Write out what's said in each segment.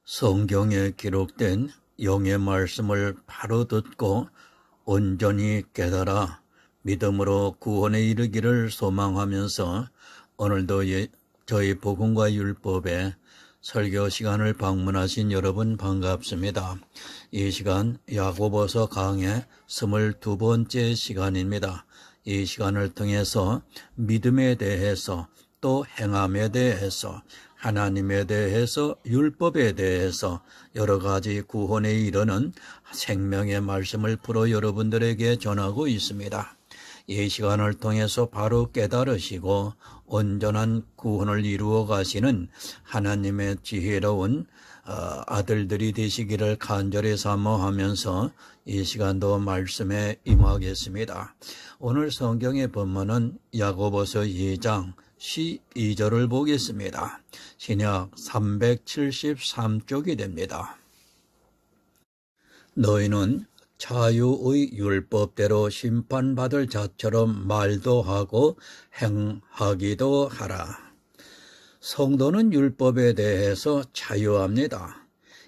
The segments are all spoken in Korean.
성경에 기록된 영의 말씀을 바로 듣고 온전히 깨달아 믿음으로 구원에 이르기를 소망하면서 오늘도 저희 복음과 율법의 설교 시간을 방문하신 여러분 반갑습니다. 이 시간 야고보서 강의 22번째 시간입니다. 이 시간을 통해서 믿음에 대해서 또 행함에 대해서 하나님에 대해서 율법에 대해서 여러 가지 구원에 이르는 생명의 말씀을 풀어 여러분들에게 전하고 있습니다. 이 시간을 통해서 바로 깨달으시고 온전한 구원을 이루어 가시는 하나님의 지혜로운 아들들이 되시기를 간절히 사모하면서 이 시간도 말씀에 임하겠습니다. 오늘 성경의 본문은 야고보서 2장 12절을 보겠습니다. 신약 373쪽이 됩니다. 너희는 자유의 율법대로 심판받을 자처럼 말도 하고 행하기도 하라. 성도는 율법에 대해서 자유합니다.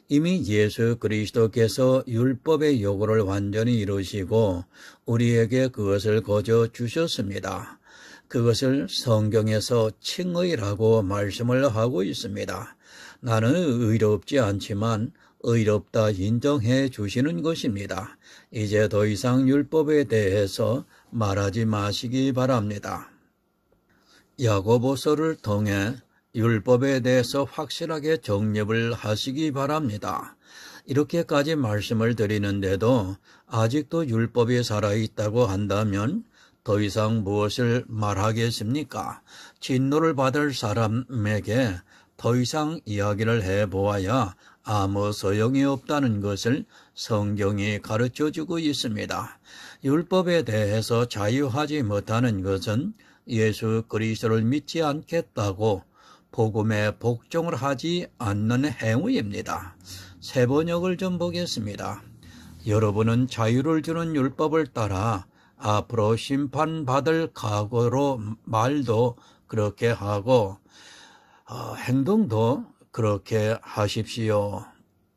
이미 예수 그리스도께서 율법의 요구를 완전히 이루시고 우리에게 그것을 거저 주셨습니다. 그것을 성경에서 칭의라고 말씀을 하고 있습니다. 나는 의롭지 않지만 의롭다 인정해 주시는 것입니다. 이제 더 이상 율법에 대해서 말하지 마시기 바랍니다. 야고보서를 통해 율법에 대해서 확실하게 정립을 하시기 바랍니다. 이렇게까지 말씀을 드리는데도 아직도 율법이 살아있다고 한다면 더 이상 무엇을 말하겠습니까? 진노를 받을 사람에게 더 이상 이야기를 해보아야 아무 소용이 없다는 것을 성경이 가르쳐주고 있습니다. 율법에 대해서 자유하지 못하는 것은 예수 그리스도를 믿지 않겠다고 복음에 복종을 하지 않는 행위입니다. 세 번역을 좀 보겠습니다. 여러분은 자유를 주는 율법을 따라 앞으로 심판받을 각오로 말도 그렇게 하고 행동도 그렇게 하십시오.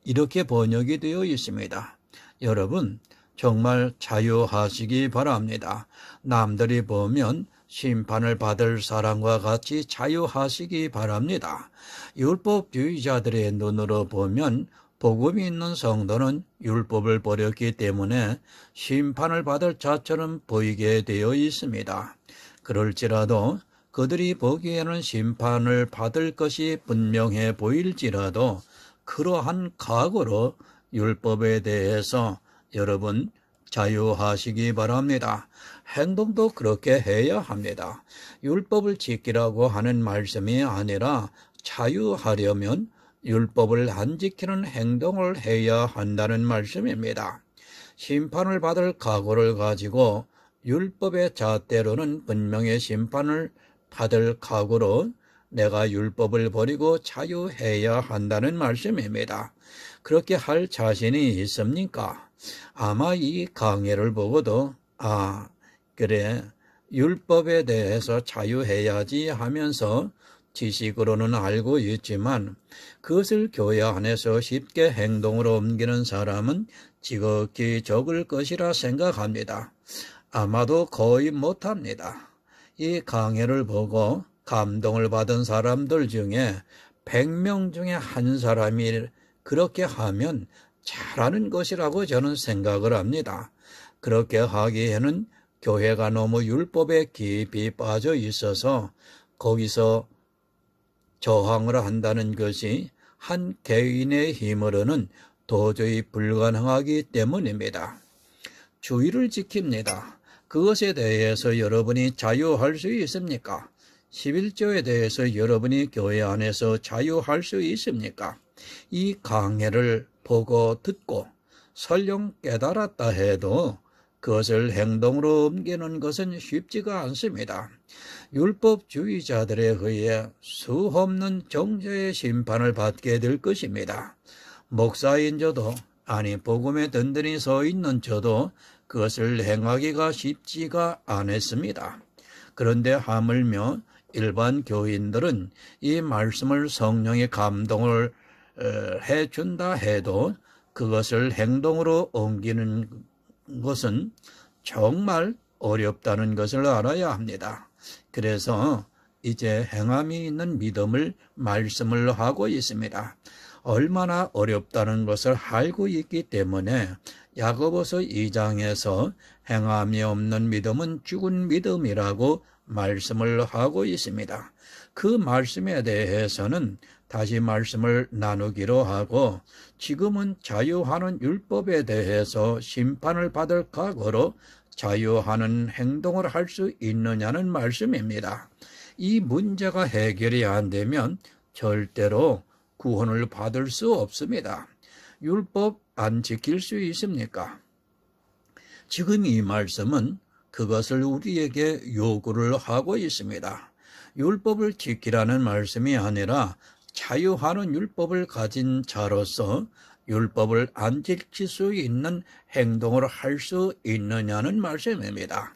이렇게 번역이 되어 있습니다. 여러분 정말 자유하시기 바랍니다. 남들이 보면 심판을 받을 사람과 같이 자유하시기 바랍니다. 율법주의자들의 눈으로 보면 복음이 있는 성도는 율법을 버렸기 때문에 심판을 받을 자처럼 보이게 되어 있습니다. 그럴지라도 그들이 보기에는 심판을 받을 것이 분명해 보일지라도 그러한 각오로 율법에 대해서 여러분 자유하시기 바랍니다. 행동도 그렇게 해야 합니다. 율법을 지키라고 하는 말씀이 아니라 자유하려면 율법을 안 지키는 행동을 해야 한다는 말씀입니다. 심판을 받을 각오를 가지고 율법의 잣대로는 분명히 심판을 받을 각오로 내가 율법을 버리고 자유해야 한다는 말씀입니다. 그렇게 할 자신이 있습니까? 아마 이 강해를 보고도 그래 율법에 대해서 자유해야지 하면서 지식으로는 알고 있지만 그것을 교회 안에서 쉽게 행동으로 옮기는 사람은 지극히 적을 것이라 생각합니다. 아마도 거의 못합니다. 이 강해를 보고 감동을 받은 사람들 중에 100명 중에 한 사람이 그렇게 하면 잘하는 것이라고 저는 생각을 합니다. 그렇게 하기에는 교회가 너무 율법에 깊이 빠져 있어서 거기서 저항을 한다는 것이 한 개인의 힘으로는 도저히 불가능하기 때문입니다. 주의를 지킵니다. 그것에 대해서 여러분이 자유할 수 있습니까? 11조에 대해서 여러분이 교회 안에서 자유할 수 있습니까? 이 강해를 보고 듣고 설령 깨달았다 해도 그것을 행동으로 옮기는 것은 쉽지가 않습니다. 율법주의자들에 의해 수없는 정죄의 심판을 받게 될 것입니다. 목사인 저도 복음에 든든히 서 있는 저도 그것을 행하기가 쉽지가 않았습니다. 그런데 하물며 일반 교인들은 이 말씀을 성령의 감동을 해준다 해도 그것을 행동으로 옮기는 것은 정말 어렵다는 것을 알아야 합니다. 그래서 이제 행함이 있는 믿음을 말씀을 하고 있습니다. 얼마나 어렵다는 것을 알고 있기 때문에 야고보서 2장에서 행함이 없는 믿음은 죽은 믿음이라고 말씀을 하고 있습니다. 그 말씀에 대해서는 다시 말씀을 나누기로 하고 지금은 자유하는 율법에 대해서 심판을 받을 각오로 자유하는 행동을 할 수 있느냐는 말씀입니다. 이 문제가 해결이 안 되면 절대로 구원을 받을 수 없습니다. 율법 안 지킬 수 있습니까? 지금 이 말씀은 그것을 우리에게 요구를 하고 있습니다. 율법을 지키라는 말씀이 아니라 자유하는 율법을 가진 자로서 율법을 안 지킬 수 있는 행동을 할 수 있느냐는 말씀입니다.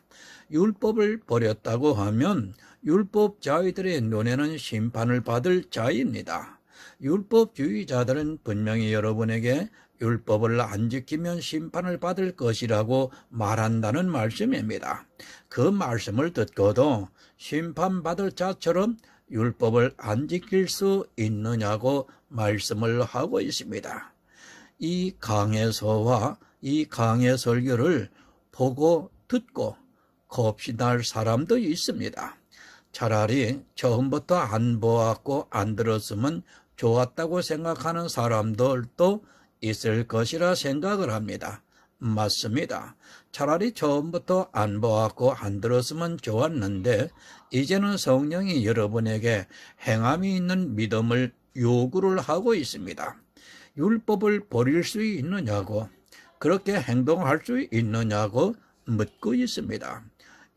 율법을 버렸다고 하면 율법자들의 눈에는 심판을 받을 자입니다. 율법주의자들은 분명히 여러분에게 율법을 안 지키면 심판을 받을 것이라고 말한다는 말씀입니다. 그 말씀을 듣고도 심판받을 자처럼 율법을 안 지킬 수 있느냐고 말씀을 하고 있습니다. 이 강해서와 이 강해 설교를 보고 듣고 겁이 사람도 있습니다. 차라리 처음부터 안 보았고 안 들었으면 좋았다고 생각하는 사람들도 있을 것이라 생각을 합니다. 맞습니다. 차라리 처음부터 안 보았고 안 들었으면 좋았는데 이제는 성령이 여러분에게 행함이 있는 믿음을 요구를 하고 있습니다. 율법을 버릴 수 있느냐고, 그렇게 행동할 수 있느냐고 묻고 있습니다.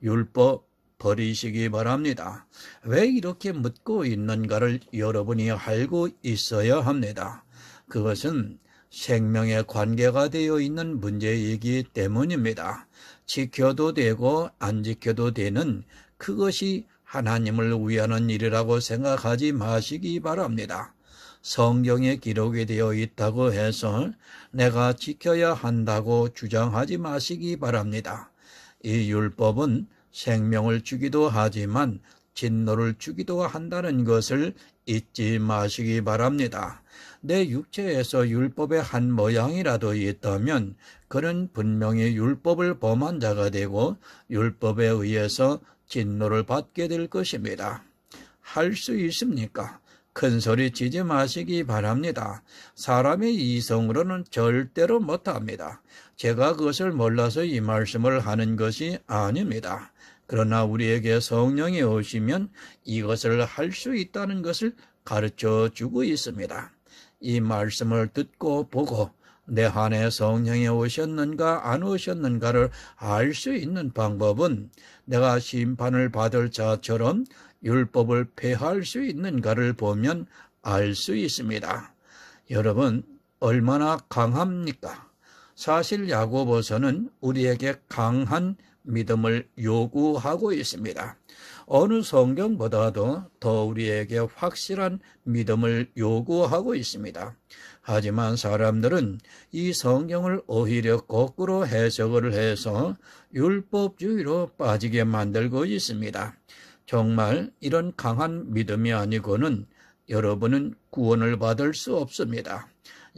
율법 버리시기 바랍니다. 왜 이렇게 묻고 있는가를 여러분이 알고 있어야 합니다. 그것은 생명에 관계가 되어 있는 문제이기 때문입니다. 지켜도 되고 안 지켜도 되는 그것이 하나님을 위하는 일이라고 생각하지 마시기 바랍니다. 성경에 기록이 되어 있다고 해서 내가 지켜야 한다고 주장하지 마시기 바랍니다. 이 율법은 생명을 주기도 하지만 진노를 주기도 한다는 것을 잊지 마시기 바랍니다. 내 육체에서 율법의 한 모양이라도 있다면 그는 분명히 율법을 범한 자가 되고 율법에 의해서 진노를 받게 될 것입니다. 할 수 있습니까? 큰 소리 치지 마시기 바랍니다. 사람의 이성으로는 절대로 못합니다. 제가 그것을 몰라서 이 말씀을 하는 것이 아닙니다. 그러나 우리에게 성령이 오시면 이것을 할 수 있다는 것을 가르쳐 주고 있습니다. 이 말씀을 듣고 보고 내 안에 성령이 오셨는가 안 오셨는가를 알 수 있는 방법은 내가 심판을 받을 자처럼 율법을 폐할 수 있는가를 보면 알 수 있습니다. 여러분, 얼마나 강합니까? 사실 야고보서는 우리에게 강한 믿음을 요구하고 있습니다. 어느 성경보다도 더 우리에게 확실한 믿음을 요구하고 있습니다. 하지만 사람들은 이 성경을 오히려 거꾸로 해석을 해서 율법주의로 빠지게 만들고 있습니다. 정말 이런 강한 믿음이 아니고는 여러분은 구원을 받을 수 없습니다.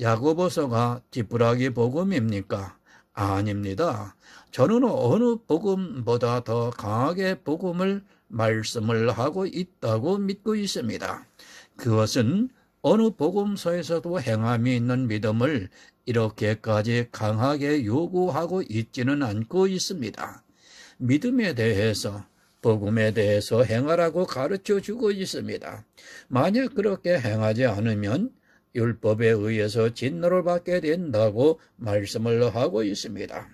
야고보서가 지푸라기 복음입니까? 아닙니다. 저는 어느 복음보다 더 강하게 복음을 말씀을 하고 있다고 믿고 있습니다. 그것은 어느 복음서에서도 행함이 있는 믿음을 이렇게까지 강하게 요구하고 있지는 않고 있습니다. 믿음에 대해서 복음에 대해서 행하라고 가르쳐 주고 있습니다. 만약 그렇게 행하지 않으면 율법에 의해서 진노를 받게 된다고 말씀을 하고 있습니다.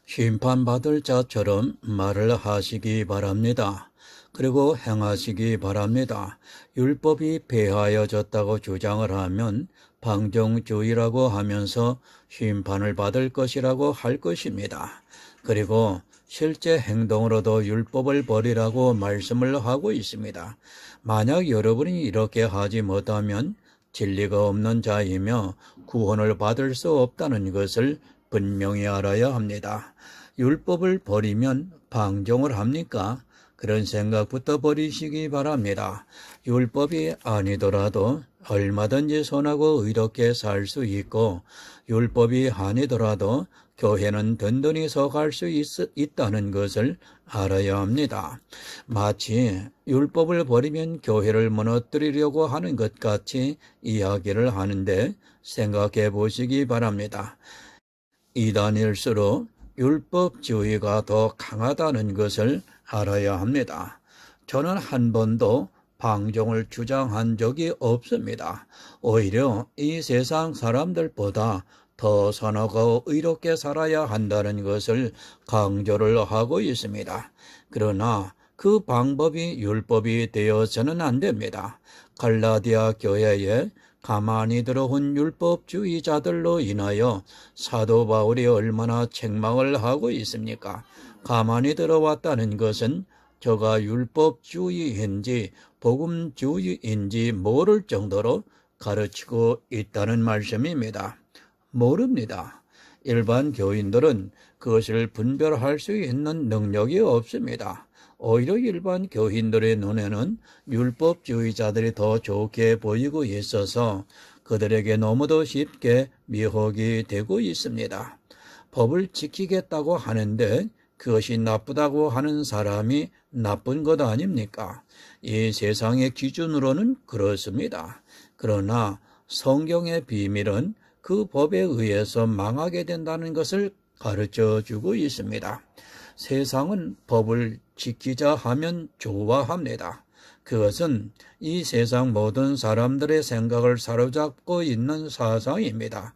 심판받을 자처럼 말을 하시기 바랍니다. 그리고 행하시기 바랍니다. 율법이 폐하여졌다고 주장을 하면 방종주의라고 하면서 심판을 받을 것이라고 할 것입니다. 그리고 실제 행동으로도 율법을 버리라고 말씀을 하고 있습니다. 만약 여러분이 이렇게 하지 못하면 진리가 없는 자이며 구원을 받을 수 없다는 것을 분명히 알아야 합니다. 율법을 버리면 방종을 합니까? 그런 생각부터 버리시기 바랍니다. 율법이 아니더라도 얼마든지 선하고 의롭게 살 수 있고, 율법이 아니더라도 교회는 든든히 서갈 수 있다는 것을 알아야 합니다. 마치 율법을 버리면 교회를 무너뜨리려고 하는 것 같이 이야기를 하는데 생각해 보시기 바랍니다. 이단일수록 율법주의가 더 강하다는 것을 알아야 합니다. 저는 한 번도 방종을 주장한 적이 없습니다. 오히려 이 세상 사람들보다 더 선하고 의롭게 살아야 한다는 것을 강조를 하고 있습니다. 그러나 그 방법이 율법이 되어서는 안 됩니다. 갈라디아 교회에 가만히 들어온 율법주의자들로 인하여 사도 바울이 얼마나 책망을 하고 있습니까? 가만히 들어왔다는 것은 저가 율법주의인지 복음주의인지 모를 정도로 가르치고 있다는 말씀입니다. 모릅니다. 일반 교인들은 그것을 분별할 수 있는 능력이 없습니다. 오히려 일반 교인들의 눈에는 율법주의자들이 더 좋게 보이고 있어서 그들에게 너무도 쉽게 미혹이 되고 있습니다. 법을 지키겠다고 하는데 그것이 나쁘다고 하는 사람이 나쁜 것 아닙니까? 이 세상의 기준으로는 그렇습니다. 그러나 성경의 비밀은 그 법에 의해서 망하게 된다는 것을 가르쳐 주고 있습니다. 세상은 법을 지키자 하면 좋아합니다. 그것은 이 세상 모든 사람들의 생각을 사로잡고 있는 사상입니다.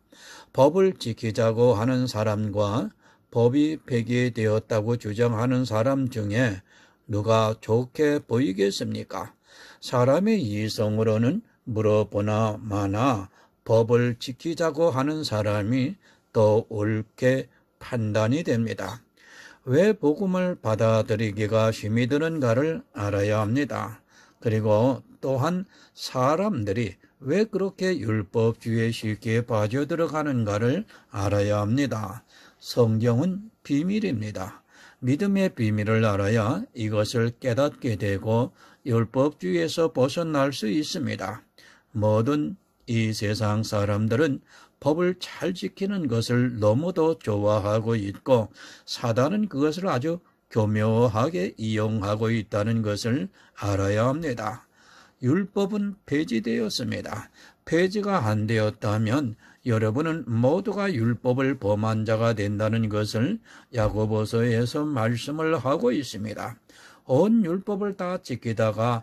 법을 지키자고 하는 사람과 법이 폐기되었다고 주장하는 사람 중에 누가 좋게 보이겠습니까? 사람의 이성으로는 물어보나 마나 법을 지키자고 하는 사람이 더 옳게 판단이 됩니다. 왜 복음을 받아들이기가 힘이 드는가를 알아야 합니다. 그리고 또한 사람들이 왜 그렇게 율법주의에 쉽게 빠져들어가는가를 알아야 합니다. 성경은 비밀입니다. 믿음의 비밀을 알아야 이것을 깨닫게 되고 율법주의에서 벗어날 수 있습니다. 모든 이 세상 사람들은 법을 잘 지키는 것을 너무도 좋아하고 있고 사단은 그것을 아주 교묘하게 이용하고 있다는 것을 알아야 합니다. 율법은 폐지되었습니다. 폐지가 안 되었다면 여러분은 모두가 율법을 범한 자가 된다는 것을 야고보서에서 말씀을 하고 있습니다. 온 율법을 다 지키다가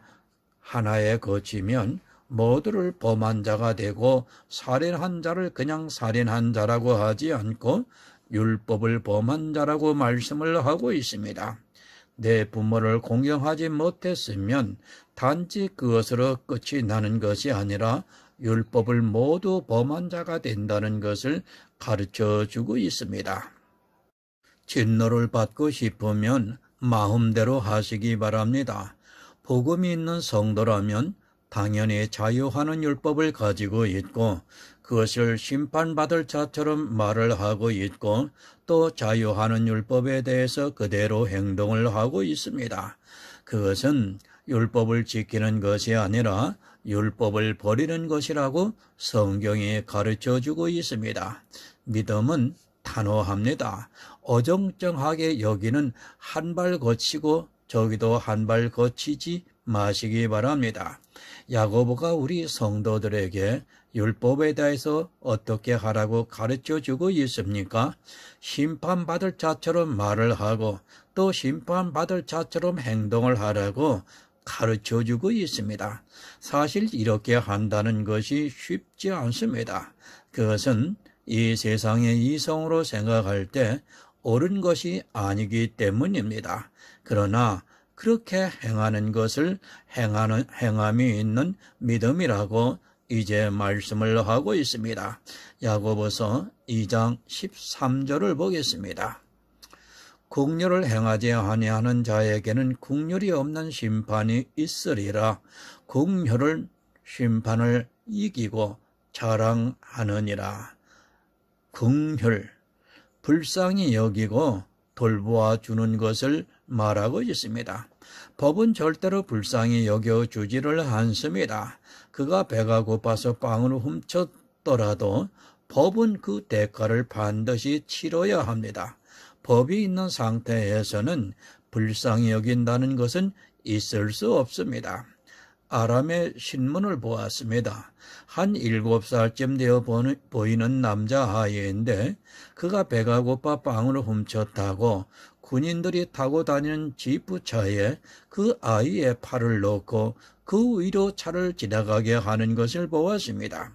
하나에 거치면 모두를 범한 자가 되고 살인한 자를 그냥 살인한 자라고 하지 않고 율법을 범한 자라고 말씀을 하고 있습니다. 내 부모를 공경하지 못했으면 단지 그것으로 끝이 나는 것이 아니라 율법을 모두 범한 자가 된다는 것을 가르쳐주고 있습니다. 진노를 받고 싶으면 마음대로 하시기 바랍니다. 복음이 있는 성도라면 당연히 자유하는 율법을 가지고 있고 그것을 심판받을 자처럼 말을 하고 있고 또 자유하는 율법에 대해서 그대로 행동을 하고 있습니다. 그것은 율법을 지키는 것이 아니라 율법을 버리는 것이라고 성경이 가르쳐주고 있습니다. 믿음은 단호합니다. 어정쩡하게 여기는 한 발 거치고 저기도 한 발 거치지 마시기 바랍니다. 야고보가 우리 성도들에게 율법에 대해서 어떻게 하라고 가르쳐주고 있습니까? 심판받을 자처럼 말을 하고 또 심판받을 자처럼 행동을 하라고 가르쳐주고 있습니다. 사실 이렇게 한다는 것이 쉽지 않습니다. 그것은 이 세상의 이성으로 생각할 때 옳은 것이 아니기 때문입니다. 그러나 그렇게 행하는 것을 행함이 있는 믿음이라고 이제 말씀을 하고 있습니다. 야고보서 2장 13절을 보겠습니다. 국률을 행하지 아니하는 자에게는 국률이 없는 심판이 있으리라. 국률은 심판을 이기고 자랑하느니라. 긍휼, 불쌍히 여기고 돌보아 주는 것을 말하고 있습니다. 법은 절대로 불쌍히 여겨주지를 않습니다. 그가 배가 고파서 빵을 훔쳤더라도 법은 그 대가를 반드시 치러야 합니다. 법이 있는 상태에서는 불쌍히 여긴다는 것은 있을 수 없습니다. 아람의 신문을 보았습니다. 한 7살쯤 되어 보이는 남자아이인데 그가 배가 고파 빵을 훔쳤다고 군인들이 타고 다니는 지프차에 그 아이의 팔을 넣고 그 위로 차를 지나가게 하는 것을 보았습니다.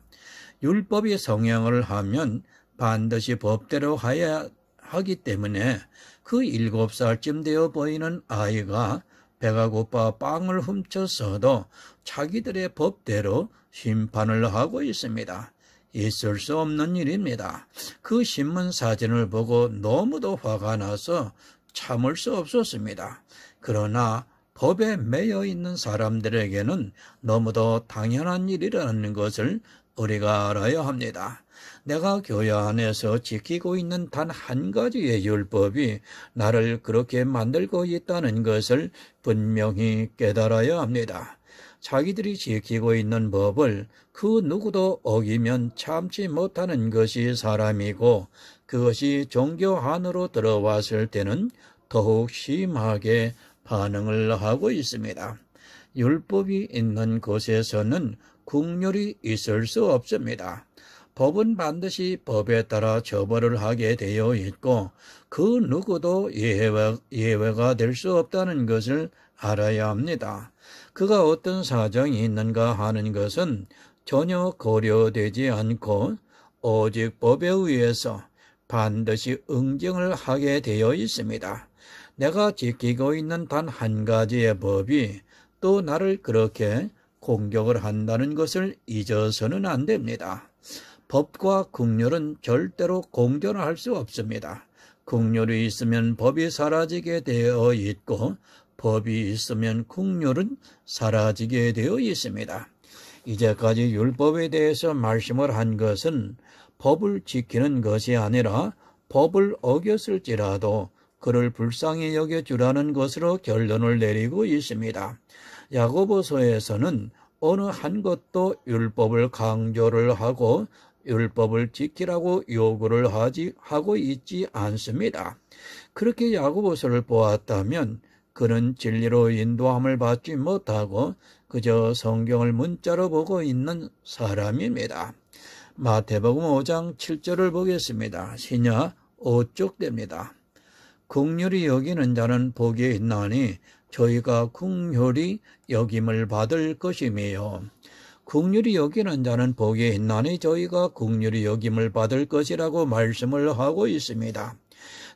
율법이 성행을 하면 반드시 법대로 해야 하기 때문에 그 7살쯤 되어 보이는 아이가 배가 고파 빵을 훔쳤어도 자기들의 법대로 심판을 하고 있습니다. 있을 수 없는 일입니다. 그 신문 사진을 보고 너무도 화가 나서 참을 수 없었습니다. 그러나 법에 매여 있는 사람들에게는 너무도 당연한 일이라는 것을 우리가 알아야 합니다. 내가 교회 안에서 지키고 있는 단 한 가지의 율법이 나를 그렇게 만들고 있다는 것을 분명히 깨달아야 합니다. 자기들이 지키고 있는 법을 그 누구도 어기면 참지 못하는 것이 사람이고 그것이 종교 안으로 들어왔을 때는 더욱 심하게 반응을 하고 있습니다. 율법이 있는 곳에서는 긍휼이 있을 수 없습니다. 법은 반드시 법에 따라 처벌을 하게 되어 있고 그 누구도 예외가 될 수 없다는 것을 알아야 합니다. 그가 어떤 사정이 있는가 하는 것은 전혀 고려되지 않고 오직 법에 의해서 반드시 응징을 하게 되어 있습니다. 내가 지키고 있는 단 한 가지의 법이 또 나를 그렇게 공격을 한다는 것을 잊어서는 안 됩니다. 법과 긍휼은 절대로 공존할 수 없습니다. 긍휼이 있으면 법이 사라지게 되어 있고 법이 있으면 긍휼은 사라지게 되어 있습니다. 이제까지 율법에 대해서 말씀을 한 것은 법을 지키는 것이 아니라 법을 어겼을지라도 그를 불쌍히 여겨주라는 것으로 결론을 내리고 있습니다. 야고보서에서는 어느 한 것도 율법을 강조를 하고 율법을 지키라고 요구를 하고 있지 않습니다. 그렇게 야고보서를 보았다면 그는 진리로 인도함을 받지 못하고 그저 성경을 문자로 보고 있는 사람입니다. 마태복음 5장 7절을 보겠습니다. 시냐 5쪽됩니다. 긍휼히 여기는 자는 복이 있나니 저희가 긍휼히 여김을 받을 것이며 긍휼히 여기는 자는 복이 있나니 저희가 긍휼히 여김을 받을 것이라고 말씀을 하고 있습니다.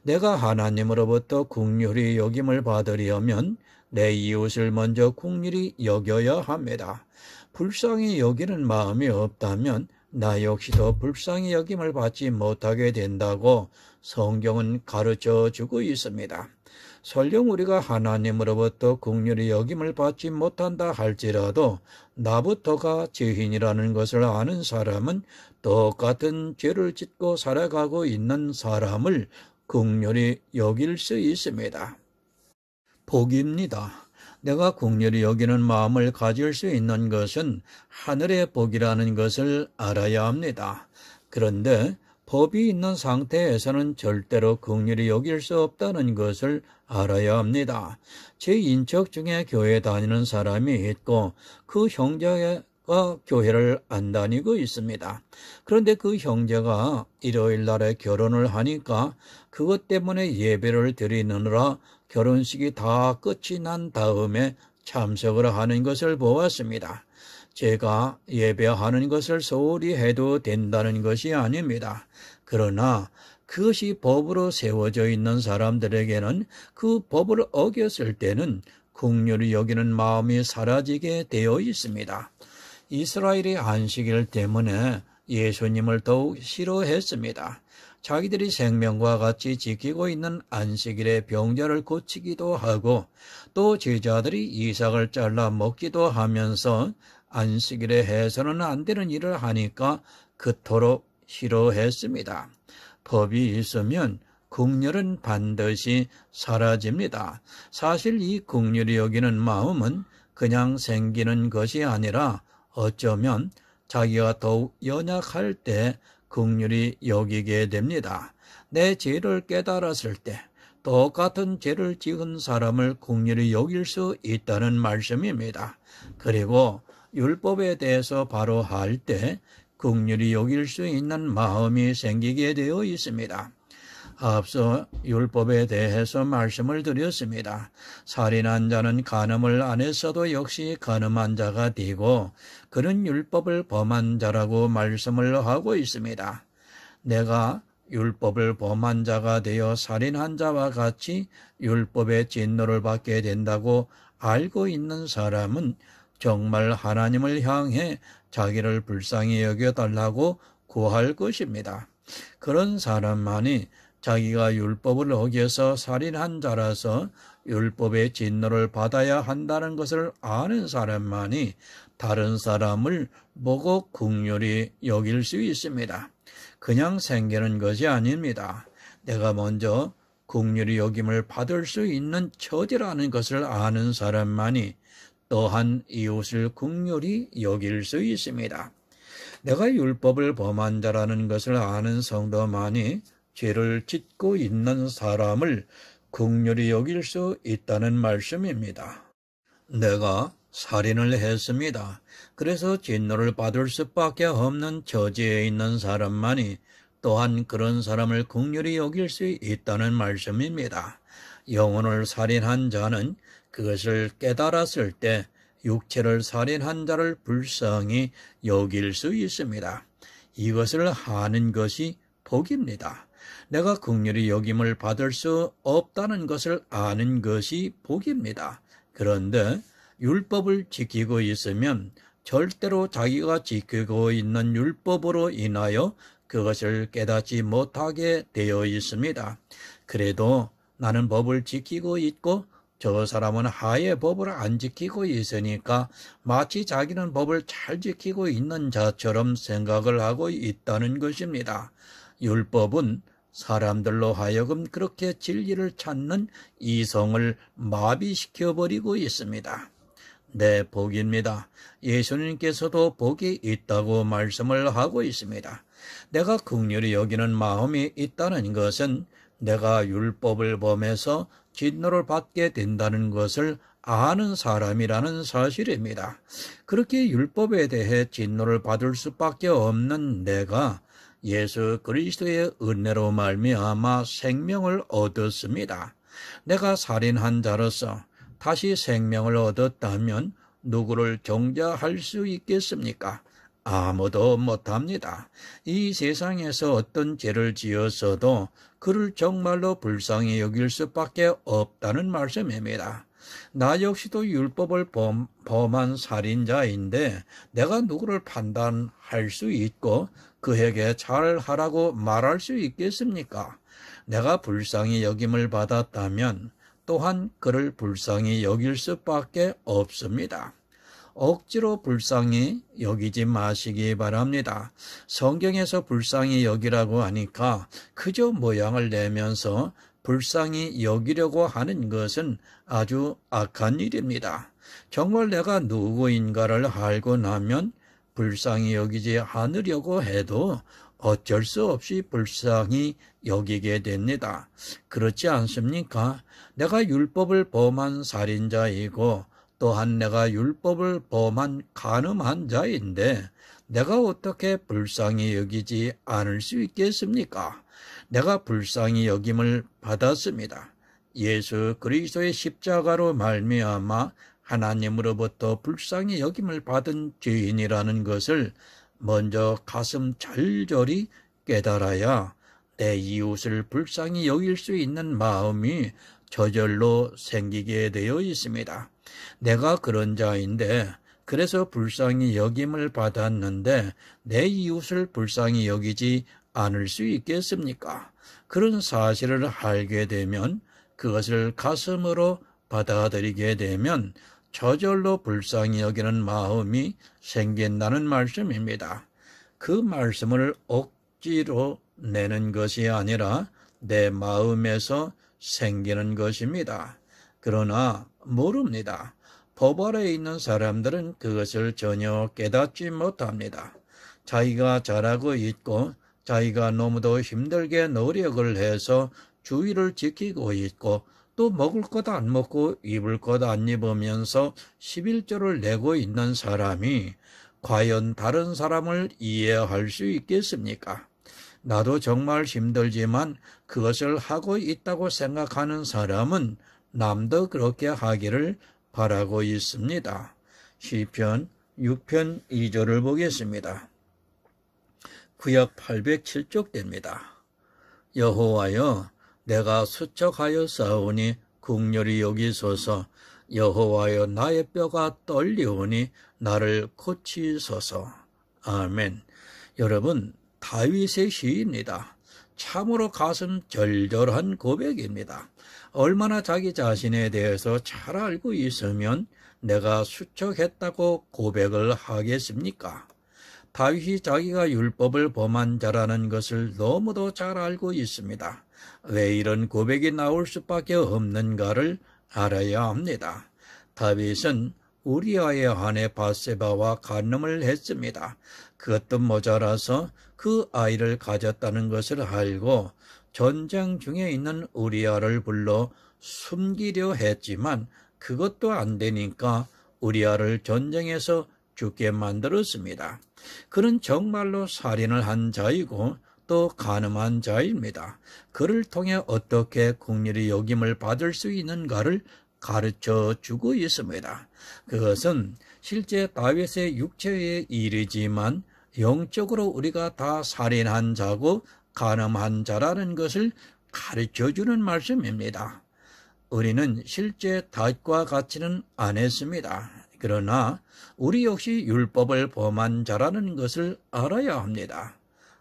내가 하나님으로부터 긍휼히 여김을 받으려면 내 이웃을 먼저 긍휼히 여겨야 합니다. 불쌍히 여기는 마음이 없다면 나 역시도 불쌍히 여김을 받지 못하게 된다고 성경은 가르쳐 주고 있습니다. 설령 우리가 하나님으로부터 긍휼히 여김을 받지 못한다 할지라도 나부터가 죄인이라는 것을 아는 사람은 똑같은 죄를 짓고 살아가고 있는 사람을 긍휼히 여길 수 있습니다. 복입니다. 내가 긍휼히 여기는 마음을 가질 수 있는 것은 하늘의 복이라는 것을 알아야 합니다. 그런데 법이 있는 상태에서는 절대로 긍휼히 여길 수 없다는 것을 알아야 합니다. 제 인척 중에 교회 다니는 사람이 있고 그 형제가 교회를 안 다니고 있습니다. 그런데 그 형제가 일요일 날에 결혼을 하니까 그것 때문에 예배를 드리느라 결혼식이 다 끝이 난 다음에 참석을 하는 것을 보았습니다. 제가 예배하는 것을 소홀히 해도 된다는 것이 아닙니다. 그러나 그것이 법으로 세워져 있는 사람들에게는 그 법을 어겼을 때는 긍휼히 여기는 마음이 사라지게 되어 있습니다. 이스라엘의 안식일 때문에 예수님을 더욱 싫어했습니다. 자기들이 생명과 같이 지키고 있는 안식일에 병자를 고치기도 하고 또 제자들이 이삭을 잘라 먹기도 하면서 안식일에 해서는 안 되는 일을 하니까 그토록 싫어했습니다. 법이 있으면 긍휼은 반드시 사라집니다. 사실 이 긍휼히 여기는 마음은 그냥 생기는 것이 아니라 어쩌면 자기가 더욱 연약할 때 긍휼히 여기게 됩니다. 내 죄를 깨달았을 때 똑같은 죄를 지은 사람을 긍휼히 여길 수 있다는 말씀입니다. 그리고 율법에 대해서 바로 할 때 긍휼히 여길 수 있는 마음이 생기게 되어 있습니다. 앞서 율법에 대해서 말씀을 드렸습니다. 살인한 자는 간음을 안 했어도 역시 간음한 자가 되고 그는 율법을 범한 자라고 말씀을 하고 있습니다. 내가 율법을 범한 자가 되어 살인한 자와 같이 율법의 진노를 받게 된다고 알고 있는 사람은 정말 하나님을 향해 자기를 불쌍히 여겨달라고 구할 것입니다. 그런 사람만이 자기가 율법을 어겨서 살인한 자라서 율법의 진노를 받아야 한다는 것을 아는 사람만이 다른 사람을 보고 긍휼히 여길 수 있습니다. 그냥 생기는 것이 아닙니다. 내가 먼저 긍휼히 여김을 받을 수 있는 처지라는 것을 아는 사람만이 또한 이웃을 긍휼히 여길 수 있습니다. 내가 율법을 범한 자라는 것을 아는 성도만이 죄를 짓고 있는 사람을 긍휼히 여길 수 있다는 말씀입니다. 내가 살인을 했습니다. 그래서 진노를 받을 수밖에 없는 처지에 있는 사람만이 또한 그런 사람을 긍휼히 여길 수 있다는 말씀입니다. 영혼을 살인한 자는 그것을 깨달았을 때 육체를 살인한 자를 불쌍히 여길 수 있습니다. 이것을 아는 것이 복입니다. 내가 긍휼히 여김을 받을 수 없다는 것을 아는 것이 복입니다. 그런데 율법을 지키고 있으면 절대로 자기가 지키고 있는 율법으로 인하여 그것을 깨닫지 못하게 되어 있습니다. 그래도 나는 법을 지키고 있고 저 사람은 하의 법을 안 지키고 있으니까 마치 자기는 법을 잘 지키고 있는 자처럼 생각을 하고 있다는 것입니다. 율법은 사람들로 하여금 그렇게 진리를 찾는 이성을 마비시켜버리고 있습니다. 네, 복입니다. 예수님께서도 복이 있다고 말씀을 하고 있습니다. 내가 긍휼히 여기는 마음이 있다는 것은 내가 율법을 범해서 진노를 받게 된다는 것을 아는 사람이라는 사실입니다. 그렇게 율법에 대해 진노를 받을 수밖에 없는 내가 예수 그리스도의 은혜로 말미암아 생명을 얻었습니다. 내가 살인한 자로서 다시 생명을 얻었다면 누구를 정죄할 수 있겠습니까? 아무도 못합니다. 이 세상에서 어떤 죄를 지었어도 그를 정말로 불쌍히 여길 수밖에 없다는 말씀입니다. 나 역시도 율법을 범한 살인자인데 내가 누구를 판단할 수 있고 그에게 잘하라고 말할 수 있겠습니까? 내가 불쌍히 여김을 받았다면 또한 그를 불쌍히 여길 수밖에 없습니다. 억지로 불쌍히 여기지 마시기 바랍니다. 성경에서 불쌍히 여기라고 하니까 그저 모양을 내면서 불쌍히 여기려고 하는 것은 아주 악한 일입니다. 정말 내가 누구인가를 알고 나면 불쌍히 여기지 않으려고 해도 어쩔 수 없이 불쌍히 여기게 됩니다. 그렇지 않습니까? 내가 율법을 범한 살인자이고 또한 내가 율법을 범한 간음한 자인데 내가 어떻게 불쌍히 여기지 않을 수 있겠습니까? 내가 불쌍히 여김을 받았습니다. 예수 그리스도의 십자가로 말미암아 하나님으로부터 불쌍히 여김을 받은 죄인이라는 것을 먼저 가슴 절절히 깨달아야 내 이웃을 불쌍히 여길 수 있는 마음이 저절로 생기게 되어 있습니다. 내가 그런 자인데 그래서 불쌍히 여김을 받았는데 내 이웃을 불쌍히 여기지 않을 수 있겠습니까? 그런 사실을 알게 되면 그것을 가슴으로 받아들이게 되면 저절로 불쌍히 여기는 마음이 생긴다는 말씀입니다. 그 말씀을 억지로 내는 것이 아니라 내 마음에서 생기는 것입니다. 그러나 모릅니다. 법 아래에 있는 사람들은 그것을 전혀 깨닫지 못합니다. 자기가 잘하고 있고 자기가 너무도 힘들게 노력을 해서 주의를 지키고 있고 또 먹을 것 안 먹고 입을 것 안 입으면서 11조를 내고 있는 사람이 과연 다른 사람을 이해할 수 있겠습니까? 나도 정말 힘들지만 그것을 하고 있다고 생각하는 사람은 남도 그렇게 하기를 바라고 있습니다. 시편 6편 2절을 보겠습니다. 구약 807쪽입니다. 여호와여, 내가 수척하여 싸우니 국률이 여기소서. 여호와여, 나의 뼈가 떨리오니 나를 고치소서. 아멘. 여러분, 다윗의 시입니다. 참으로 가슴 절절한 고백입니다. 얼마나 자기 자신에 대해서 잘 알고 있으면 내가 수척했다고 고백을 하겠습니까? 다윗이 자기가 율법을 범한 자라는 것을 너무도 잘 알고 있습니다. 왜 이런 고백이 나올 수밖에 없는가를 알아야 합니다. 다윗은 우리아의 아내 밧세바와 간음을 했습니다. 그것도 모자라서 그 아이를 가졌다는 것을 알고 전쟁 중에 있는 우리아를 불러 숨기려 했지만 그것도 안 되니까 우리아를 전쟁에서 죽게 만들었습니다. 그는 정말로 살인을 한 자이고 또 간음한 자입니다. 그를 통해 어떻게 국률이 여김을 받을 수 있는가를 가르쳐 주고 있습니다. 그것은 실제 다윗의 육체의 일이지만 영적으로 우리가 다 살인한 자고 간음한 자라는 것을 가르쳐 주는 말씀입니다. 우리는 실제 다윗과 같이는 안 했습니다. 그러나 우리 역시 율법을 범한 자라는 것을 알아야 합니다.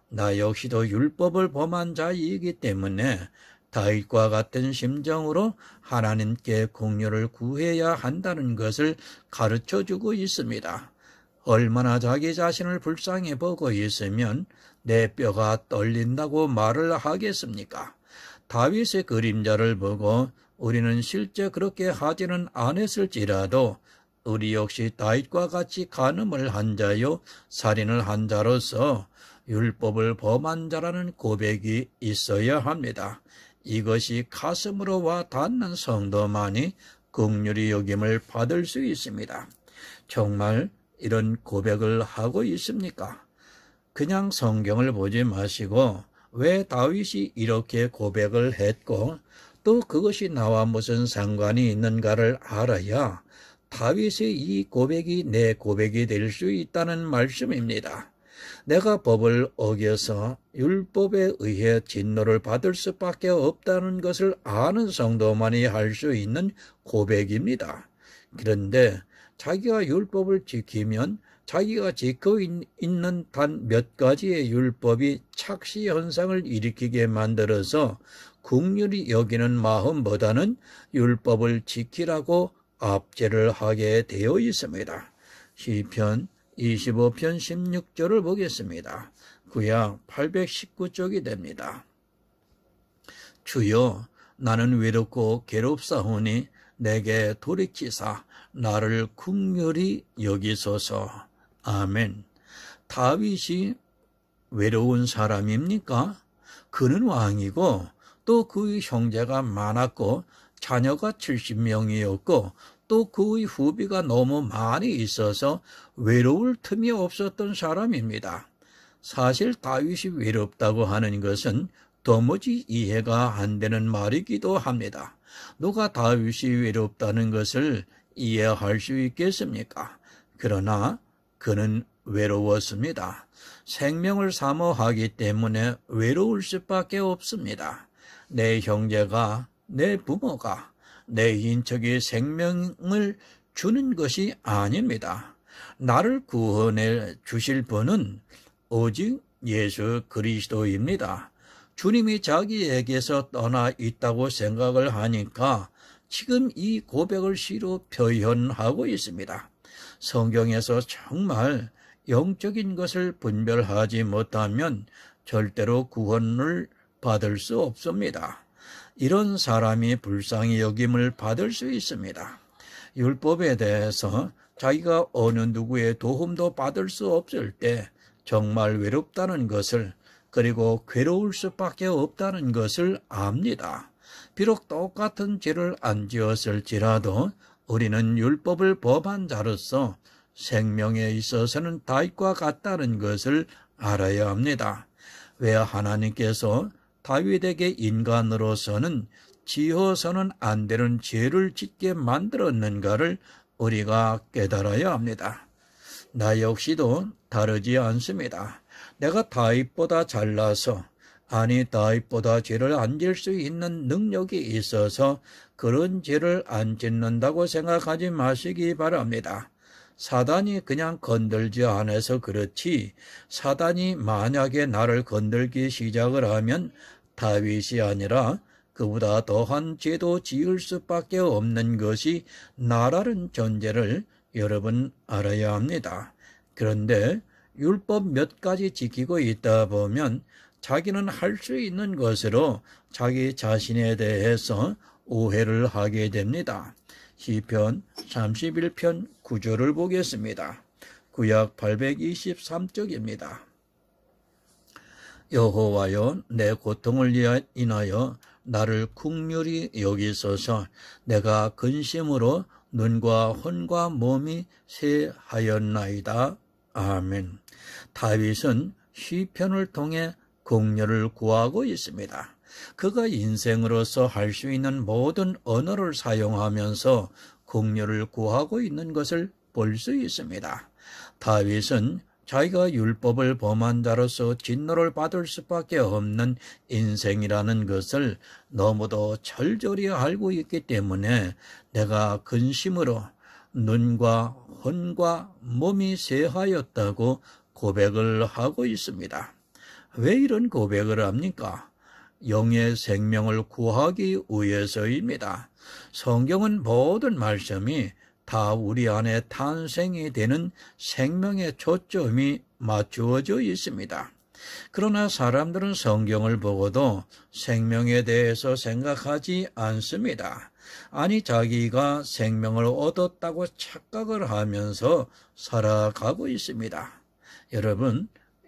나 역시도 율법을 범한 자이기 때문에 다윗과 같은 심정으로 하나님께 공로를 구해야 한다는 것을 가르쳐주고 있습니다. 얼마나 자기 자신을 불쌍히 보고 있으면 내 뼈가 떨린다고 말을 하겠습니까? 다윗의 그림자를 보고 우리는 실제 그렇게 하지는 않았을지라도 우리 역시 다윗과 같이 간음을 한 자요 살인을 한 자로서 율법을 범한 자라는 고백이 있어야 합니다. 이것이 가슴으로 와 닿는 성도만이 긍휼히 여김을 받을 수 있습니다. 정말 이런 고백을 하고 있습니까? 그냥 성경을 보지 마시고 왜 다윗이 이렇게 고백을 했고 또 그것이 나와 무슨 상관이 있는가를 알아야 다윗의 이 고백이 내 고백이 될 수 있다는 말씀입니다. 내가 법을 어겨서 율법에 의해 진노를 받을 수밖에 없다는 것을 아는 성도만이 할 수 있는 고백입니다. 그런데 자기가 율법을 지키면 자기가 지키고 있는 단 몇 가지의 율법이 착시 현상을 일으키게 만들어서 긍휼히 여기는 마음보다는 율법을 지키라고 압제를 하게 되어 있습니다. 시편 25편 16절을 보겠습니다. 구약 819쪽이 됩니다. 주여, 나는 외롭고 괴롭사오니 내게 돌이키사 나를 긍휼히 여기소서. 아멘. 다윗이 외로운 사람입니까? 그는 왕이고 또 그의 형제가 많았고 자녀가 70명이었고 또 그의 후비가 너무 많이 있어서 외로울 틈이 없었던 사람입니다. 사실 다윗이 외롭다고 하는 것은 도무지 이해가 안 되는 말이기도 합니다. 누가 다윗이 외롭다는 것을 이해할 수 있겠습니까? 그러나 그는 외로웠습니다. 생명을 사모하기 때문에 외로울 수밖에 없습니다. 내 형제가, 내 부모가, 내 인척이 생명을 주는 것이 아닙니다. 나를 구원해 주실 분은 오직 예수 그리스도입니다. 주님이 자기에게서 떠나 있다고 생각을 하니까 지금 이 고백을 시로 표현하고 있습니다. 성경에서 정말 영적인 것을 분별하지 못하면 절대로 구원을 받을 수 없습니다. 이런 사람이 불쌍히 여김을 받을 수 있습니다. 율법에 대해서 자기가 어느 누구의 도움도 받을 수 없을 때 정말 외롭다는 것을, 그리고 괴로울 수밖에 없다는 것을 압니다. 비록 똑같은 죄를 안 지었을지라도 우리는 율법을 범한 자로서 생명에 있어서는 다윗과 같다는 것을 알아야 합니다. 왜 하나님께서 다윗에게 인간으로서는 지어서는 안 되는 죄를 짓게 만들었는가를 우리가 깨달아야 합니다. 나 역시도 다르지 않습니다. 내가 다윗보다 잘나서, 아니 다윗보다 죄를 안 질 수 있는 능력이 있어서 그런 죄를 안 짓는다고 생각하지 마시기 바랍니다. 사단이 그냥 건들지 않아서 그렇지, 사단이 만약에 나를 건들기 시작을 하면 다윗이 아니라 그보다 더한 죄도 지을 수밖에 없는 것이 나라는 존재를 여러분 알아야 합니다. 그런데 율법 몇 가지 지키고 있다 보면 자기는 할 수 있는 것으로 자기 자신에 대해서 오해를 하게 됩니다. 시편 31편 9절을 보겠습니다. 구약 823쪽입니다. 여호와여, 내 고통을 인하여 나를 긍휼히 여기소서. 내가 근심으로 눈과 혼과 몸이 쇠하였나이다. 아멘. 다윗은 시편을 통해 긍휼을 구하고 있습니다. 그가 인생으로서 할 수 있는 모든 언어를 사용하면서 긍휼을 구하고 있는 것을 볼 수 있습니다. 다윗은 자기가 율법을 범한 자로서 진노를 받을 수밖에 없는 인생이라는 것을 너무도 절절히 알고 있기 때문에 내가 근심으로 눈과 혼과 몸이 쇠하였다고 고백을 하고 있습니다. 왜 이런 고백을 합니까? 영의 생명을 구하기 위해서입니다. 성경은 모든 말씀이 다 우리 안에 탄생이 되는 생명의 초점이 맞추어져 있습니다. 그러나 사람들은 성경을 보고도 생명에 대해서 생각하지 않습니다. 아니, 자기가 생명을 얻었다고 착각을 하면서 살아가고 있습니다. 여러분,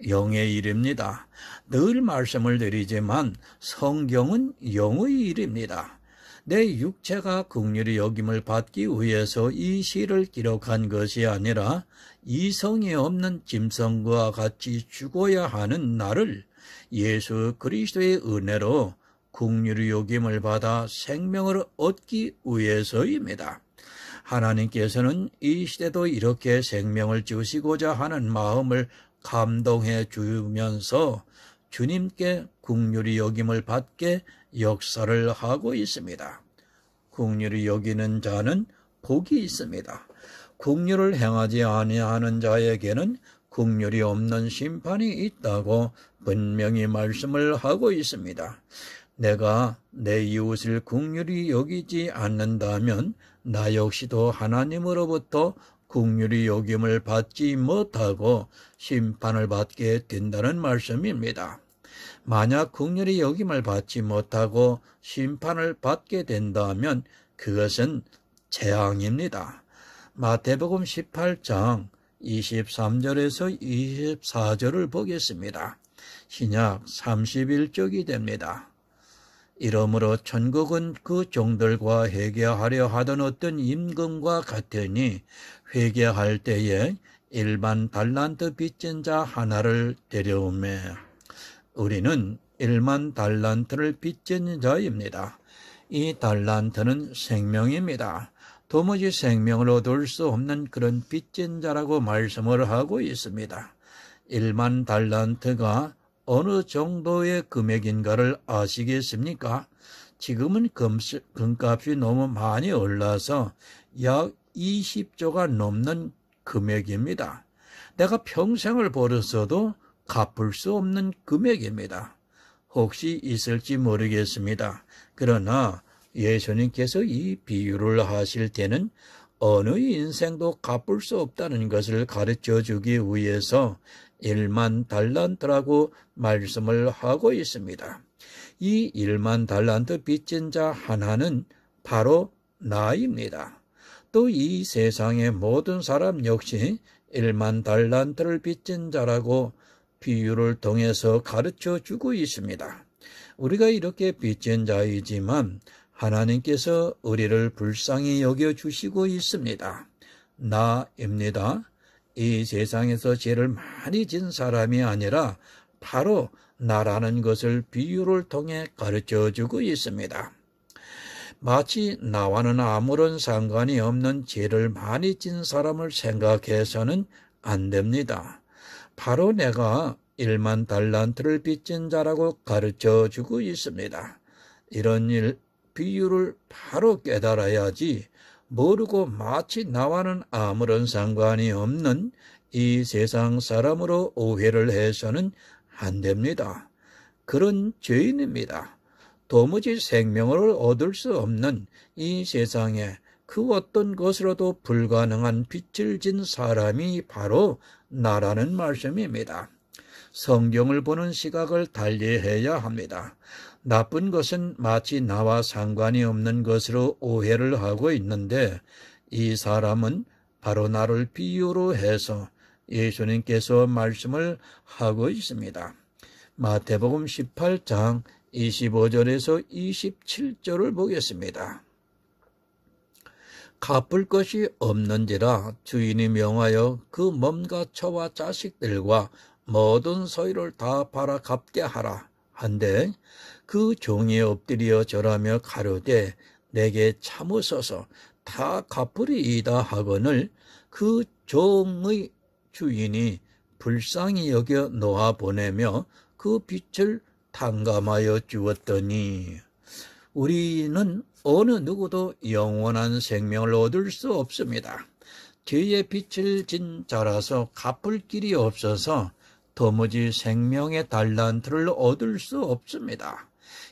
영의 일입니다. 늘 말씀을 드리지만 성경은 영의 일입니다. 내 육체가 긍휼히 여김을 받기 위해서 이 시를 기록한 것이 아니라 이성이 없는 짐승과 같이 죽어야 하는 나를 예수 그리스도의 은혜로 긍휼히 여김을 받아 생명을 얻기 위해서입니다. 하나님께서는 이 시대도 이렇게 생명을 주시고자 하는 마음을 감동해 주면서 주님께 긍휼히 여김을 받게 역사를 하고 있습니다. 긍휼히 여기는 자는 복이 있습니다. 긍휼을 행하지 아니하는 자에게는 긍휼이 없는 심판이 있다고 분명히 말씀을 하고 있습니다. 내가 내 이웃을 긍휼히 여기지 않는다면 나 역시도 하나님으로부터 긍휼히 여김을 받지 못하고 심판을 받게 된다는 말씀입니다. 만약 긍휼히 여김을 받지 못하고 심판을 받게 된다면 그것은 재앙입니다. 마태복음 18장 23절에서 24절을 보겠습니다. 신약 31쪽이 됩니다. 이러므로 천국은 그 종들과 회개하려 하던 어떤 임금과 같으니 회개할 때에 일반 달란트 빚진 자 하나를 데려오매. 우리는 1만 달란트를 빚진 자입니다. 이 달란트는 생명입니다. 도무지 생명을 얻을 수 없는 그런 빚진 자라고 말씀을 하고 있습니다. 1만 달란트가 어느 정도의 금액인가를 아시겠습니까? 지금은 금값이 너무 많이 올라서 약 20조가 넘는 금액입니다. 내가 평생을 벌었어도 갚을 수 없는 금액입니다. 혹시 있을지 모르겠습니다. 그러나 예수님께서 이 비유를 하실 때는 어느 인생도 갚을 수 없다는 것을 가르쳐 주기 위해서 1만 달란트라고 말씀을 하고 있습니다. 이 1만 달란트 빚진 자 하나는 바로 나입니다. 또 이 세상의 모든 사람 역시 1만 달란트를 빚진 자라고 비유를 통해서 가르쳐 주고 있습니다. 우리가 이렇게 빚진 자이지만 하나님께서 우리를 불쌍히 여겨주시고 있습니다. 나입니다. 이 세상에서 죄를 많이 진 사람이 아니라 바로 나라는 것을 비유를 통해 가르쳐주고 있습니다. 마치 나와는 아무런 상관이 없는 죄를 많이 진 사람을 생각해서는 안 됩니다. 바로 내가 1만 달란트를 빚진 자라고 가르쳐주고 있습니다. 이런 비유를 바로 깨달아야지 모르고 마치 나와는 아무런 상관이 없는 이 세상 사람으로 오해를 해서는 안 됩니다. 그런 죄인입니다. 도무지 생명을 얻을 수 없는 이 세상에 그 어떤 것으로도 불가능한 빚을 진 사람이 바로 나라는 말씀입니다. 성경을 보는 시각을 달리해야 합니다. 나쁜 것은 마치 나와 상관이 없는 것으로 오해를 하고 있는데 이 사람은 바로 나를 비유로 해서 예수님께서 말씀을 하고 있습니다. 마태복음 18장 25절에서 27절을 보겠습니다. 갚을 것이 없는지라 주인이 명하여 그 몸과 처와 자식들과 모든 소유를 다 팔아 갚게 하라 한데 그 종이 엎드려 절하며 가로되 내게 참으소서 다 갚으리이다 하거늘 그 종의 주인이 불쌍히 여겨 놓아 보내며 그 빚을 탕감하여 주었더니 우리는 어느 누구도 영원한 생명을 얻을 수 없습니다. 죄의 빚을 진 자라서 갚을 길이 없어서 도무지 생명의 달란트를 얻을 수 없습니다.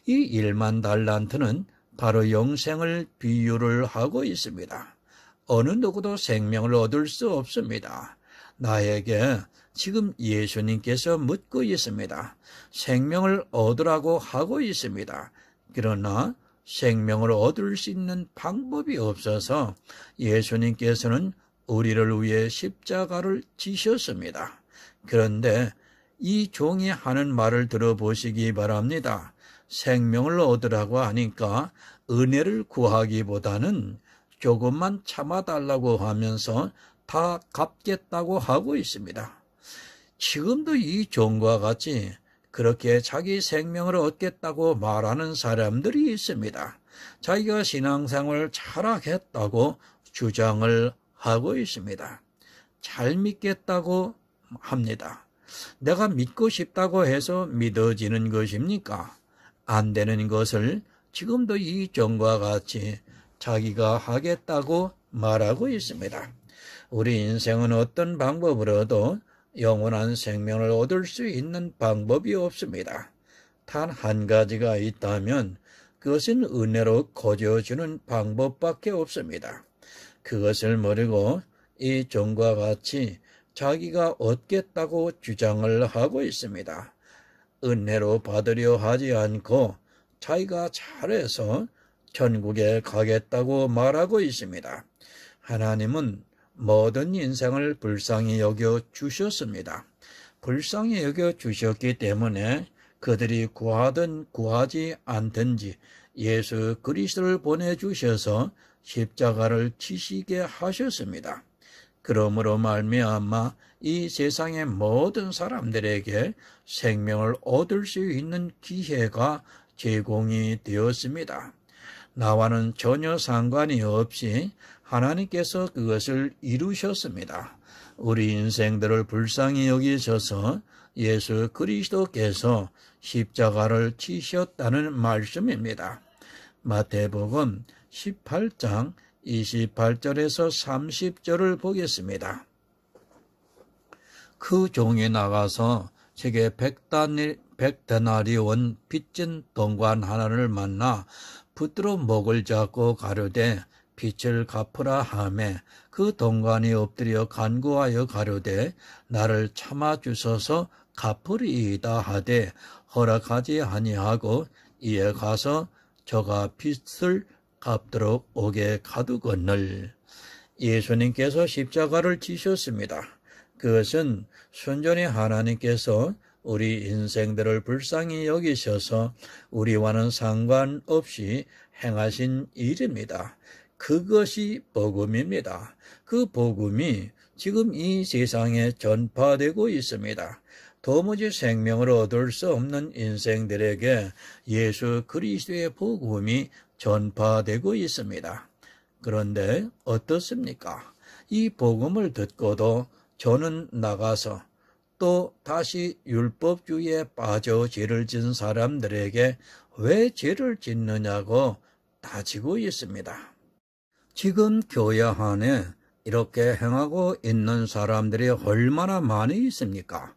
이 1만 달란트는 바로 영생을 비유를 하고 있습니다. 어느 누구도 생명을 얻을 수 없습니다. 나에게 지금 예수님께서 묻고 있습니다. 생명을 얻으라고 하고 있습니다. 그러나 생명을 얻을 수 있는 방법이 없어서 예수님께서는 우리를 위해 십자가를 지셨습니다. 그런데 이 종이 하는 말을 들어보시기 바랍니다. 생명을 얻으라고 하니까 은혜를 구하기보다는 조금만 참아달라고 하면서 다 갚겠다고 하고 있습니다. 지금도 이 종과 같이 그렇게 자기 생명을 얻겠다고 말하는 사람들이 있습니다. 자기가 신앙생활을 잘하겠다고 주장을 하고 있습니다. 잘 믿겠다고 합니다. 내가 믿고 싶다고 해서 믿어지는 것입니까? 안 되는 것을 지금도 이 종과 같이 자기가 하겠다고 말하고 있습니다. 우리 인생은 어떤 방법으로도 영원한 생명을 얻을 수 있는 방법이 없습니다. 단 한 가지가 있다면 그것은 은혜로 거저주는 방법밖에 없습니다. 그것을 모르고 이 종과 같이 자기가 얻겠다고 주장을 하고 있습니다. 은혜로 받으려 하지 않고 자기가 잘해서 천국에 가겠다고 말하고 있습니다. 하나님은 모든 인생을 불쌍히 여겨 주셨습니다. 불쌍히 여겨 주셨기 때문에 그들이 구하든 구하지 않든지 예수 그리스도를 보내주셔서 십자가를 지시게 하셨습니다. 그러므로 말미암아 이 세상의 모든 사람들에게 생명을 얻을 수 있는 기회가 제공이 되었습니다. 나와는 전혀 상관이 없이 하나님께서 그것을 이루셨습니다. 우리 인생들을 불쌍히 여기셔서 예수 그리스도께서 십자가를 지셨다는 말씀입니다. 마태복음 18장 28절에서 30절을 보겠습니다. 그 종이 나가서 제게 100데나리온 빚진 동관 하나를 만나 붙들어 목을 잡고 가로되 빚을 갚으라 하매 그 동관이 엎드려 간구하여 가로되 나를 참아 주소서 갚으리이다 하되 허락하지 아니하고 이에 가서 저가 빚을 갚도록 옥에 가두거늘. 예수님께서 십자가를 지셨습니다. 그것은 순전히 하나님께서 우리 인생들을 불쌍히 여기셔서 우리와는 상관없이 행하신 일입니다. 그것이 복음입니다. 그 복음이 지금 이 세상에 전파되고 있습니다. 도무지 생명을 얻을 수 없는 인생들에게 예수 그리스도의 복음이 전파되고 있습니다. 그런데 어떻습니까? 이 복음을 듣고도 저는 나가서 또 다시 율법주의에 빠져 죄를 짓는 사람들에게 왜 죄를 짓느냐고 따지고 있습니다. 지금 교회 안에 이렇게 행하고 있는 사람들이 얼마나 많이 있습니까?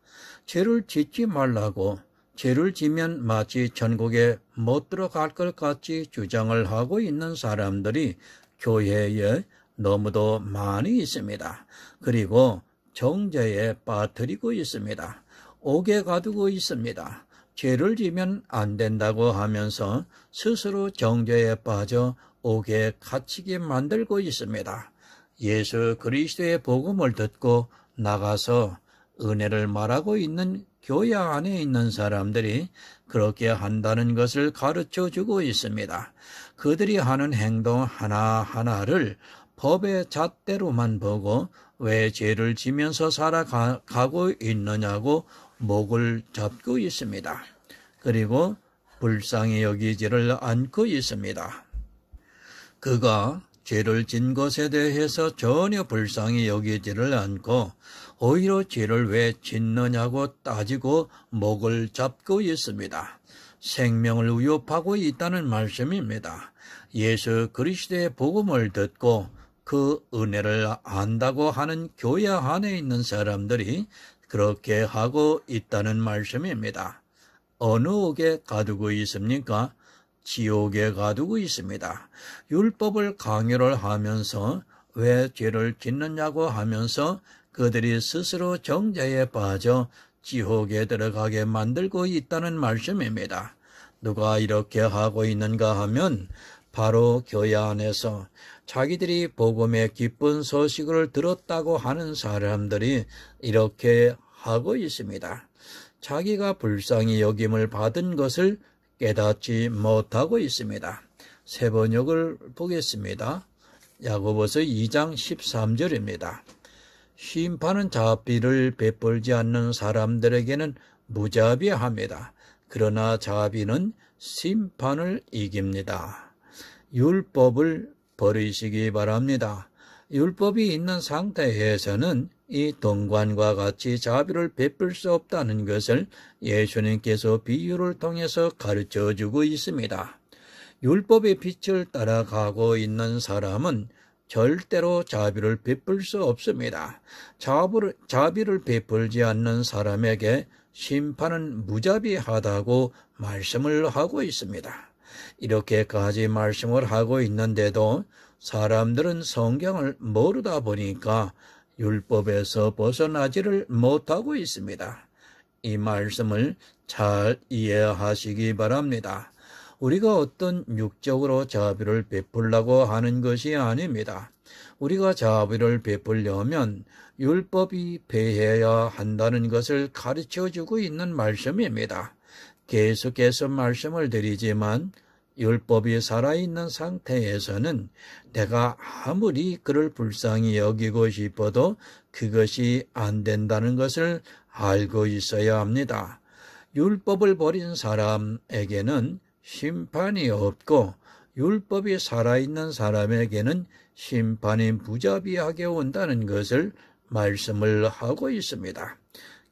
죄를 짓지 말라고 죄를 지면 마치 천국에 못 들어갈 것 같이 주장을 하고 있는 사람들이 교회에 너무도 많이 있습니다. 그리고 정죄에 빠뜨리고 있습니다. 옥에 가두고 있습니다. 죄를 지면 안 된다고 하면서 스스로 정죄에 빠져 옥에 갇히게 만들고 있습니다. 예수 그리스도의 복음을 듣고 나가서 은혜를 말하고 있는 교회 안에 있는 사람들이 그렇게 한다는 것을 가르쳐 주고 있습니다. 그들이 하는 행동 하나하나를 법의 잣대로만 보고 왜 죄를 지면서 살아가고 있느냐고 목을 잡고 있습니다. 그리고 불쌍히 여기지를 않고 있습니다. 그가 죄를 진 것에 대해서 전혀 불쌍히 여기지를 않고 오히려 죄를 왜 짓느냐고 따지고 목을 잡고 있습니다. 생명을 위협하고 있다는 말씀입니다. 예수 그리스도의 복음을 듣고 그 은혜를 안다고 하는 교회 안에 있는 사람들이 그렇게 하고 있다는 말씀입니다. 어느 옥에 가두고 있습니까? 지옥에 가두고 있습니다. 율법을 강요를 하면서 왜 죄를 짓느냐고 하면서 그들이 스스로 정죄에 빠져 지옥에 들어가게 만들고 있다는 말씀입니다. 누가 이렇게 하고 있는가 하면 바로 교회 안에서 자기들이 복음의 기쁜 소식을 들었다고 하는 사람들이 이렇게 하고 있습니다. 자기가 불쌍히 여김을 받은 것을 깨닫지 못하고 있습니다. 세 번역을 보겠습니다. 야고보서 2장 13절입니다. 심판은 자비를 베풀지 않는 사람들에게는 무자비합니다. 그러나 자비는 심판을 이깁니다. 율법을 버리시기 바랍니다. 율법이 있는 상태에서는 이 동관과 같이 자비를 베풀 수 없다는 것을 예수님께서 비유를 통해서 가르쳐주고 있습니다. 율법의 빛을 따라가고 있는 사람은 절대로 자비를 베풀 수 없습니다. 자비를 베풀지 않는 사람에게 심판은 무자비하다고 말씀을 하고 있습니다. 이렇게까지 말씀을 하고 있는데도 사람들은 성경을 모르다 보니까 율법에서 벗어나지를 못하고 있습니다. 이 말씀을 잘 이해하시기 바랍니다. 우리가 어떤 육적으로 자비를 베풀려고 하는 것이 아닙니다. 우리가 자비를 베풀려면 율법이 배해야 한다는 것을 가르쳐주고 있는 말씀입니다. 계속해서 말씀을 드리지만 율법이 살아있는 상태에서는 내가 아무리 그를 불쌍히 여기고 싶어도 그것이 안 된다는 것을 알고 있어야 합니다. 율법을 버린 사람에게는 심판이 없고 율법이 살아있는 사람에게는 심판이 무자비하게 온다는 것을 말씀을 하고 있습니다.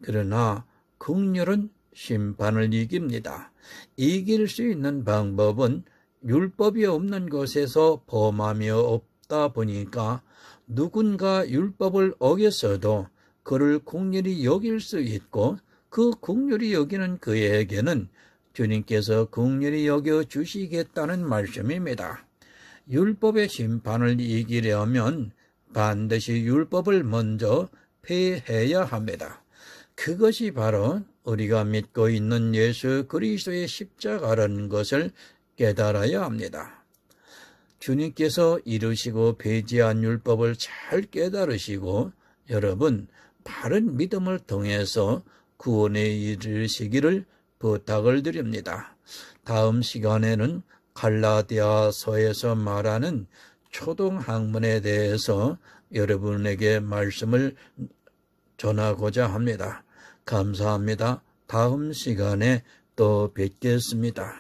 그러나 긍휼은 심판을 이깁니다. 이길 수 있는 방법은 율법이 없는 곳에서 범함이 없다 보니까 누군가 율법을 어겼어도 그를 긍휼히 여길 수 있고 그 긍휼히 여기는 그에게는 주님께서 긍휼히 여겨 주시겠다는 말씀입니다. 율법의 심판을 이기려면 반드시 율법을 먼저 폐해야 합니다. 그것이 바로 우리가 믿고 있는 예수 그리스도의 십자가라는 것을 깨달아야 합니다. 주님께서 이루시고 폐지한 율법을 잘 깨달으시고 여러분 바른 믿음을 통해서 구원에 이르시기를 부탁을 드립니다. 다음 시간에는 갈라디아서에서 말하는 초등학문에 대해서 여러분에게 말씀을 전하고자 합니다. 감사합니다. 다음 시간에 또 뵙겠습니다.